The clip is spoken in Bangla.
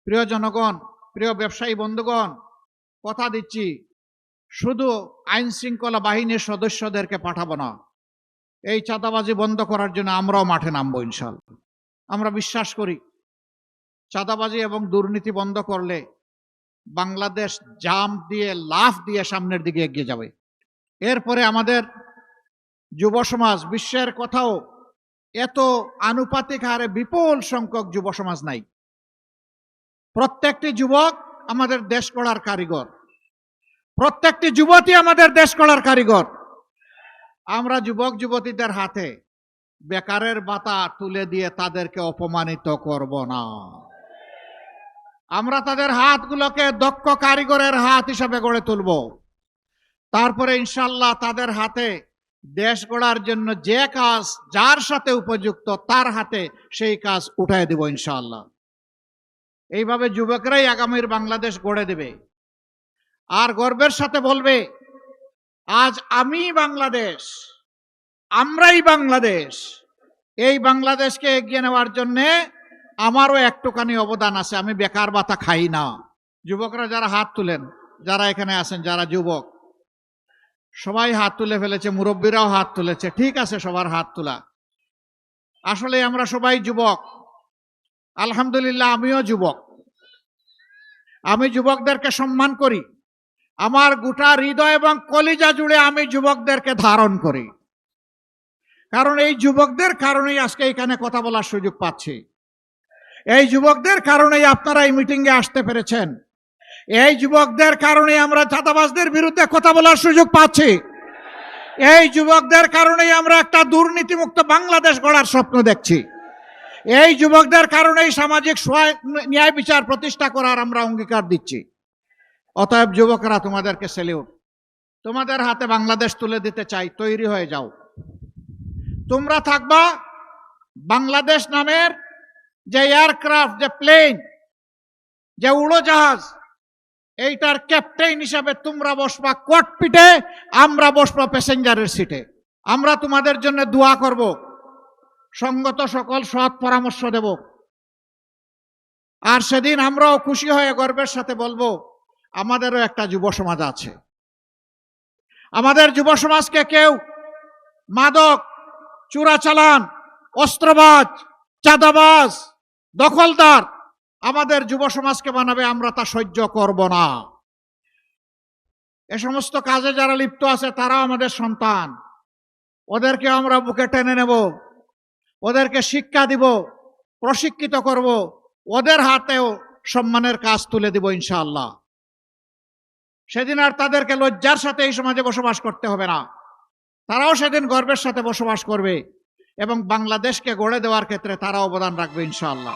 প্রিয় জনগণ, প্রিয় ব্যবসায়ী বন্ধুগণ, কথা দিচ্ছি শুধু আইন শৃঙ্খলা বাহিনীর সদস্যদেরকে পাঠাবো না, এই চাঁদাবাজি বন্ধ করার জন্য আমরাও মাঠে নামবো ইনশাআল্লাহ। আমরা বিশ্বাস করি চাঁদাবাজি এবং দুর্নীতি বন্ধ করলে বাংলাদেশ জাম্প দিয়ে লাফ দিয়ে সামনের দিকে এগিয়ে যাবে। এরপরে আমাদের যুব সমাজ, বিশ্বের কোথাও এত আনুপাতিক হারে বিপুল সংখ্যক যুব সমাজ নাই। প্রত্যেকটি যুবক আমাদের দেশ গড়ার কারিগর, প্রত্যেকটি যুবতী আমাদের দেশ গড়ার কারিগর। আমরা যুবক যুবতীদের হাতে বেকারের ভাতা তুলে দিয়ে তাদেরকে অপমানিত করব না। আমরা তাদের হাতগুলোকে দক্ষ কারিগরের হাত হিসাবে গড়ে তুলব। তারপরে ইনশাআল্লাহ তাদের হাতে দেশ গড়ার জন্য যে কাজ যার সাথে উপযুক্ত তার হাতে সেই কাজ উঠায় দেব ইনশাআল্লাহ। এইভাবে যুবকরাই আগামীর বাংলাদেশ গড়ে দেবে। আর গর্বের সাথে বলবে, আজ আমি বাংলাদেশ, আমরাই বাংলাদেশ। এই বাংলাদেশকে এগিয়ে নেওয়ার জন্যে আমারও একটুখানি অবদান আছে। আমি বেকার ভাতা খাই না। যুবকরা যারা হাত তুলেন, যারা এখানে আছেন, যারা যুবক, সবাই হাত তুলে ফেলেছে, মুরব্বীরাও হাত তুলেছে। ঠিক আছে, সবার হাত তোলা। আসলে আমরা সবাই যুবক। আলহামদুলিল্লাহ, আমিও যুবক। আমি যুবকদেরকে সম্মান করি। আমার গোটা হৃদয় এবং কলিজা জুড়ে আমি যুবকদেরকে ধারণ করি। কারণ এই যুবকদের কারণেই আজকে এখানে কথা বলার সুযোগ পাচ্ছি। এই যুবকদের কারণেই আপনারা এই মিটিংয়ে আসতে পেরেছেন। এই যুবকদের কারণে আমরা চাঁদাবাজদের বিরুদ্ধে কথা বলার সুযোগ পাচ্ছি। এই যুবকদের কারণেই আমরা একটা দুর্নীতিমুক্ত বাংলাদেশ গড়ার স্বপ্ন দেখছি। এই যুবকদের কারণেই সামাজিক ন্যায় বিচার প্রতিষ্ঠা করার আমরা অঙ্গীকার দিচ্ছি। অতএব যুবকরা, তোমাদেরকে সেলিউট। তোমাদের হাতে বাংলাদেশ তুলে দিতে চাই, তৈরি হয়ে যাও। তোমরা থাকবা বাংলাদেশ নামের যে এয়ারক্রাফট, যে প্লেন, যে উড়োজাহাজ, এইটার ক্যাপ্টেন হিসাবে তোমরা বসবা ককপিটে, আমরা বসবো প্যাসেঞ্জারের সিটে। আমরা তোমাদের জন্য দোয়া করব, সঙ্গত সকল সৎ পরামর্শ দেব। আর সেদিন আমরাও খুশি হয়ে গর্বের সাথে বলবো, আমাদেরও একটা যুব সমাজ আছে। আমাদের যুব সমাজকে কেউ মাদক, চোরাচালান, অস্ত্রবাজ, চাঁদাবাজ, দখলদার আমাদের যুব সমাজকে বানাবে, আমরা তা সহ্য করব না। এ সমস্ত কাজে যারা লিপ্ত আছে তারাও আমাদের সন্তান। ওদেরকে আমরা বুকে টেনে নেব, ওদেরকে শিক্ষা দিব, প্রশিক্ষিত করব, ওদের হাতেও সম্মানের কাজ তুলে দিব ইনশাআল্লাহ। সেদিন আর তাদেরকে লজ্জার সাথে এই সমাজে বসবাস করতে হবে না। তারাও সেদিন গর্বের সাথে বসবাস করবে এবং বাংলাদেশকে গড়ে দেওয়ার ক্ষেত্রে তারা অবদান রাখবে ইনশাআল্লাহ।